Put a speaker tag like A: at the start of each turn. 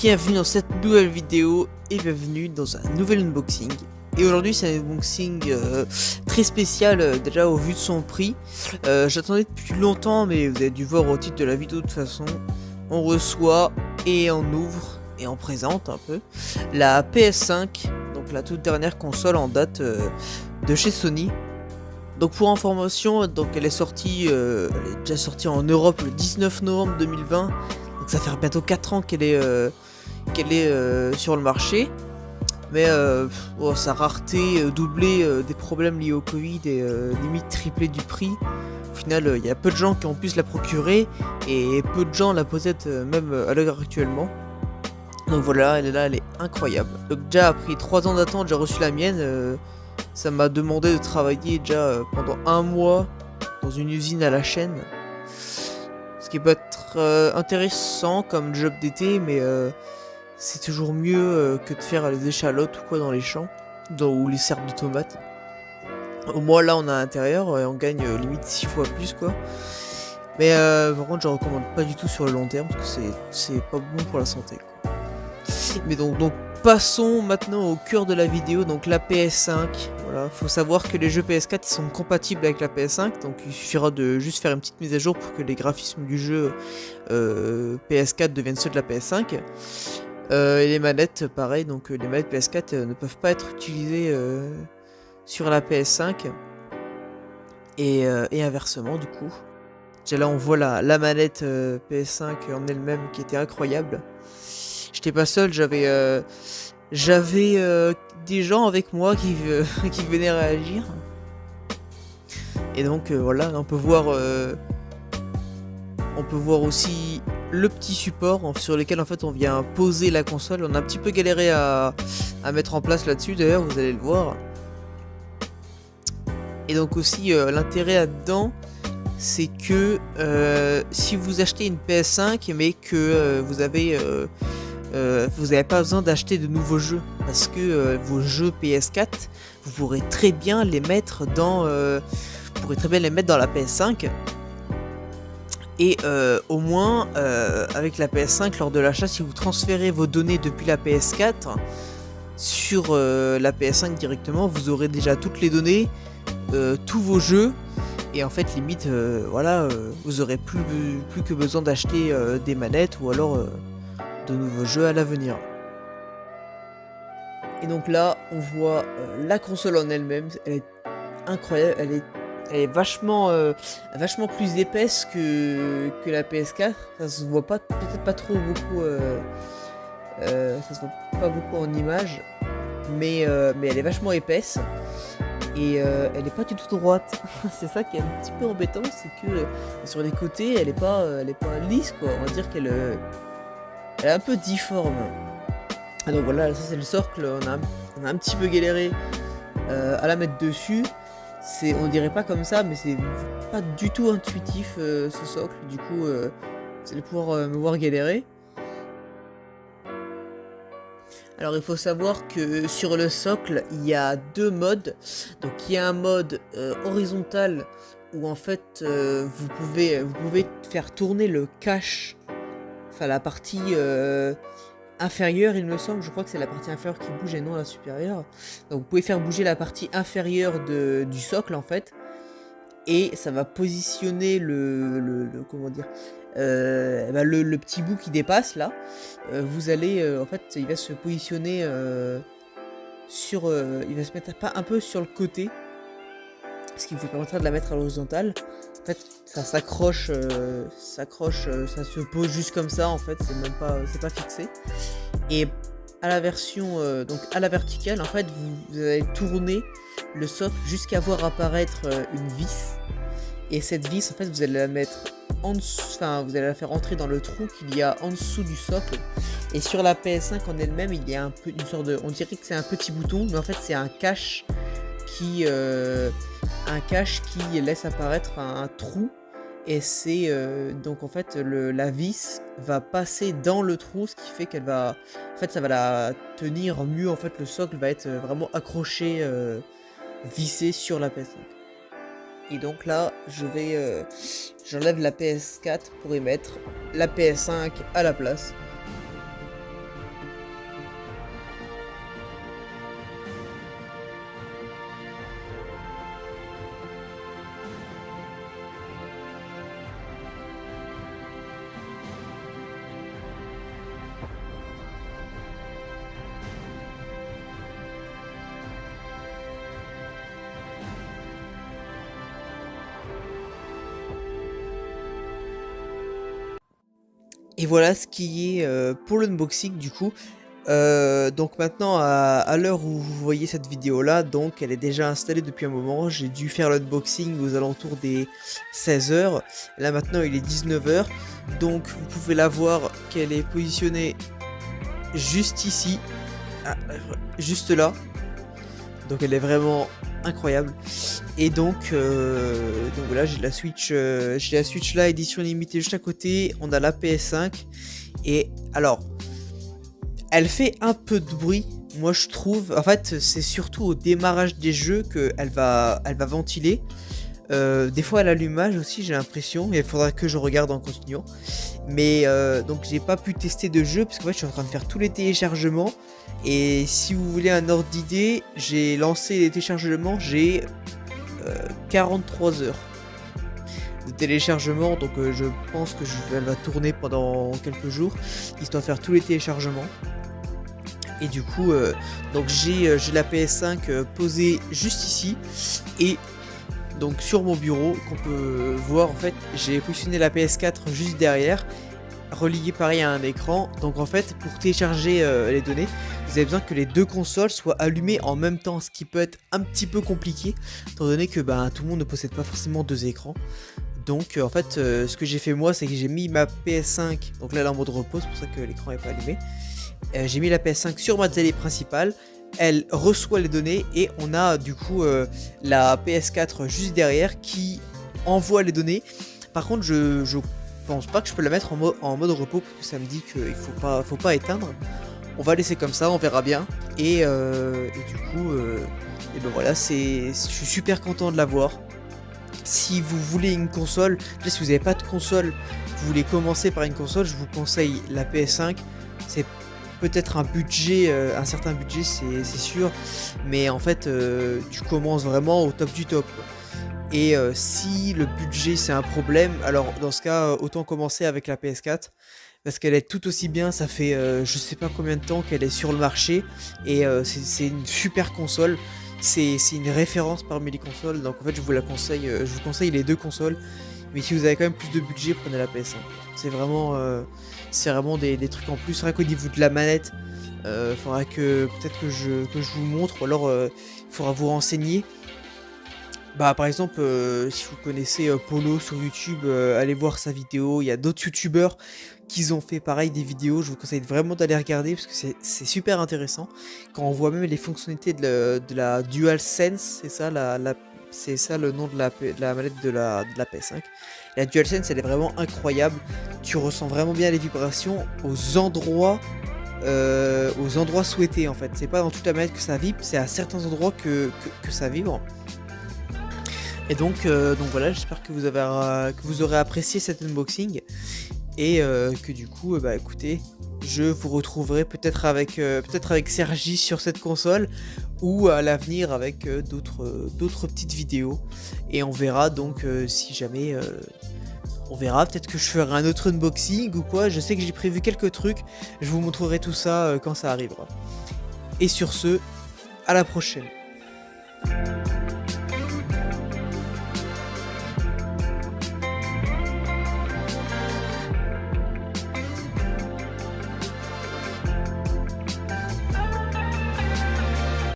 A: Bienvenue dans cette nouvelle vidéo et bienvenue dans un nouvel unboxing. Et aujourd'hui c'est un unboxing très spécial déjà au vu de son prix. J'attendais depuis longtemps mais vous avez dû voir au titre de la vidéo de toute façon. On reçoit et on ouvre et on présente un peu la PS5, donc la toute dernière console en date de chez Sony. Donc pour information, donc elle est sortie, elle est déjà sortie en Europe le 19 novembre 2020. Donc ça fait bientôt 4 ans qu'elle est sur le marché. Mais sa rareté doublée des problèmes liés au Covid et limite triplée du prix. Au final, il y a peu de gens qui ont pu se la procurer et peu de gens la possèdent même à l'heure actuellement. Donc voilà, elle est là, elle est incroyable. Donc déjà après 3 ans d'attente, j'ai reçu la mienne. Ça m'a demandé de travailler déjà pendant 1 mois dans une usine à la chaîne. Ce qui peut être intéressant comme job d'été, mais c'est toujours mieux que de faire les échalotes ou quoi dans les champs, ou les serres de tomates. Au moins là on a à l'intérieur et on gagne limite 6 fois plus quoi. Mais par contre je recommande pas du tout sur le long terme parce que c'est pas bon pour la santé quoi. Mais donc passons maintenant au cœur de la vidéo, donc la PS5. Voilà, faut savoir que les jeux PS4 ils sont compatibles avec la PS5, donc il suffira de juste faire une petite mise à jour pour que les graphismes du jeu PS4 deviennent ceux de la PS5. Et les manettes pareil, donc les manettes PS4 ne peuvent pas être utilisées sur la PS5 et inversement du coup. Déjà là on voit la manette PS5 en elle-même qui était incroyable. J'étais pas seul, j'avais des gens avec moi qui venaient réagir. Et donc voilà, on peut voir aussi le petit support sur lequel en fait on vient poser la console. On a un petit peu galéré à mettre en place là-dessus, d'ailleurs vous allez le voir. Et donc aussi l'intérêt là-dedans, c'est que si vous achetez une PS5 mais que vous n'avez pas besoin d'acheter de nouveaux jeux, parce que vos jeux PS4, vous pourrez très bien les mettre dans la PS5. Et au moins, avec la PS5, lors de l'achat, si vous transférez vos données depuis la PS4 sur la PS5 directement, vous aurez déjà toutes les données, tous vos jeux. Et en fait, limite, vous aurez plus que besoin d'acheter des manettes ou alors de nouveaux jeux à l'avenir. Et donc là, on voit la console en elle-même. Elle est incroyable, elle est vachement plus épaisse que la PS4. Ça se voit pas, peut-être pas trop beaucoup, ça se voit pas beaucoup en image, mais elle est vachement épaisse et elle est pas du tout droite. C'est ça qui est un petit peu embêtant, c'est que sur les côtés, elle est pas lisse quoi. On va dire qu'elle est un peu difforme. Ah donc voilà, ça c'est le socle. On a un petit peu galéré à la mettre dessus. On dirait pas comme ça, mais c'est pas du tout intuitif ce socle. Du coup, vous allez pouvoir me voir galérer. Alors il faut savoir que sur le socle, il y a 2 modes. Donc il y a un mode horizontal où en fait vous pouvez faire tourner le cache, enfin la partie inférieure, il me semble, je crois que c'est la partie inférieure qui bouge et non la supérieure. Donc vous pouvez faire bouger la partie inférieure du socle en fait, et ça va positionner comment dire, le petit bout qui dépasse là. Vous allez en fait, il va se positionner il va se mettre un peu sur le côté, ce qui vous permettra de la mettre à l'horizontale. En fait, ça s'accroche, ça se pose juste comme ça en fait, c'est pas fixé. Et à la version, donc à la verticale, en fait, vous allez tourner le socle jusqu'à voir apparaître une vis. Et cette vis, en fait, vous allez la mettre en dessous, enfin, vous allez la faire entrer dans le trou qu'il y a en dessous du socle. Et sur la PS5 en elle-même, il y a une sorte de, on dirait que c'est un petit bouton, mais en fait, c'est un cache qui laisse apparaître un trou. Et c'est donc en fait la vis va passer dans le trou, ce qui fait qu'elle va, en fait ça va la tenir mieux, en fait le socle va être vraiment vissé sur la PS5. Et donc là j'enlève la PS4 pour y mettre la PS5 à la place. Et voilà ce qui est pour l'unboxing du coup. Donc maintenant à l'heure où vous voyez cette vidéo là, donc elle est déjà installée depuis un moment. J'ai dû faire l'unboxing aux alentours des 16 h. Là maintenant il est 19 h. Donc vous pouvez la voir qu'elle est positionnée juste ici. Ah, juste là. Donc elle est vraiment incroyable. Et donc voilà, j'ai la Switch là, édition limitée juste à côté. On a la PS5. Et alors, elle fait un peu de bruit, moi je trouve. En fait, c'est surtout au démarrage des jeux qu'elle va ventiler. Des fois à l'allumage aussi, j'ai l'impression. Et il faudra que je regarde en continuant. Mais donc j'ai pas pu tester de jeu parce que je suis en train de faire tous les téléchargements. Et si vous voulez un ordre d'idée, j'ai lancé les téléchargements, j'ai 43 heures de téléchargement. Donc je pense que elle va tourner pendant quelques jours, histoire de faire tous les téléchargements. Et du coup, donc j'ai la PS5 posée juste ici. Et donc sur mon bureau, qu'on peut voir en fait, j'ai positionné la PS4 juste derrière, relié pareil à un écran. Donc en fait, pour télécharger les données, vous avez besoin que les deux consoles soient allumées en même temps, ce qui peut être un petit peu compliqué, étant donné que tout le monde ne possède pas forcément deux écrans. Donc en fait, ce que j'ai fait moi, c'est que j'ai mis ma PS5, donc là elle est en mode repos, c'est pour ça que l'écran n'est pas allumé. J'ai mis la PS5 sur ma télé principale. Elle reçoit les données et on a du coup la PS4 juste derrière qui envoie les données. Par contre, je pense pas que je peux la mettre en mode repos parce que ça me dit qu'il faut pas éteindre. On va laisser comme ça, on verra bien. Et du coup, et ben voilà, je suis super content de l'avoir. Si vous voulez une console, déjà si vous n'avez pas de console, vous voulez commencer par une console, je vous conseille la PS5. C'est peut-être un certain budget, c'est sûr, mais en fait tu commences vraiment au top du top, quoi. Et si le budget c'est un problème, alors dans ce cas autant commencer avec la PS4 parce qu'elle est tout aussi bien. Ça fait je sais pas combien de temps qu'elle est sur le marché et c'est une super console. C'est une référence parmi les consoles, donc en fait je vous conseille les deux consoles. Mais si vous avez quand même plus de budget, prenez la PS5. C'est vraiment des trucs en plus. Rien qu'au niveau de la manette, faudra peut-être que je vous montre, ou alors il faudra vous renseigner. Par exemple, si vous connaissez Polo sur YouTube, allez voir sa vidéo. Il y a d'autres youtubeurs qui ont fait pareil des vidéos. Je vous conseille vraiment d'aller regarder parce que c'est super intéressant. Quand on voit même les fonctionnalités de la DualSense, c'est ça le nom de la manette de la PS5. La DualSense, elle est vraiment incroyable. Tu ressens vraiment bien les vibrations aux endroits souhaités en fait. C'est pas dans toute la manette que ça vibre, c'est à certains endroits que ça vibre. Et donc voilà, j'espère que vous aurez apprécié cet unboxing. Et que du coup, écoutez, je vous retrouverai peut-être avec Sergi sur cette console, ou à l'avenir avec d'autres petites vidéos. Et on verra donc si jamais... on verra, peut-être que je ferai un autre unboxing ou quoi. Je sais que j'ai prévu quelques trucs. Je vous montrerai tout ça quand ça arrivera. Et sur ce, à la prochaine.